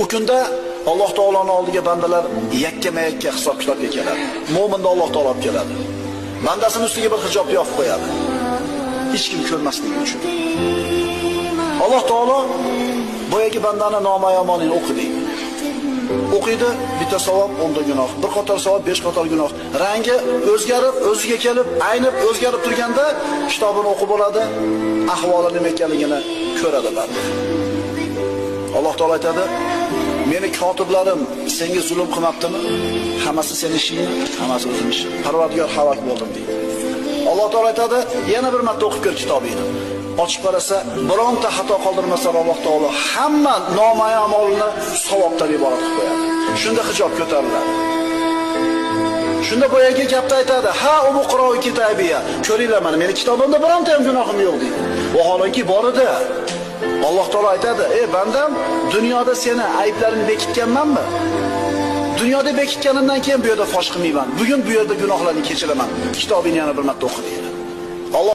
U kunda Alloh taoloning oldiga bandalar yakkama-yakka hisob-kitobga keladi. Mo'minni Alloh taolo olib keladi. Bandasining ustiga bir hijobni yopib qo'yadi. Hech kim ko'rmasligi uchun. Alloh taolo boyagi bandani noma'yomonini o'qidi. O'qiydi, bitta savob 10 ta gunoh, bir qator savob 5 qator gunoh. Rangi o'zgarib, o'ziga kelib, aynib o'zgarib turganda kitobini o'qib bo'ladi, ahvoli nima ekanligini ko'radi banda. Alloh taolo aytadi: "Meni kotiblarim senga zulm qilmabdimi? Hammasi sening ishing, hammasi o'zim ishim. Parvardigor halok bo'ldim" deydi. Alloh taolo aytadi: "Yana bir marta o'qib ko'r kitobingni." Ochib qarasa, bironta xato qoldirmasa Alloh taolo hamma noma'yomolni savobdan iborat qilib qo'yadi. Shunda hijob ko'tariladi. Shunda boyagi gapni aytadi: "Ha, umuqro'y kitobiya. Ko'ringlar mana, meni kitobimda bironta ham gunohim yo'q" deydi. Vaholanki bor edi. Alloh taolo aytadi: "Ey bandam, dunyoda seni ayblaringni bekitganmanmi? Dunyoda bekitganimdan keyin bu yerda fosh qilmayman. Bugun bu yerda gunohlarni kechiraman. Kitobingni yana bir marta o'qi" deydi.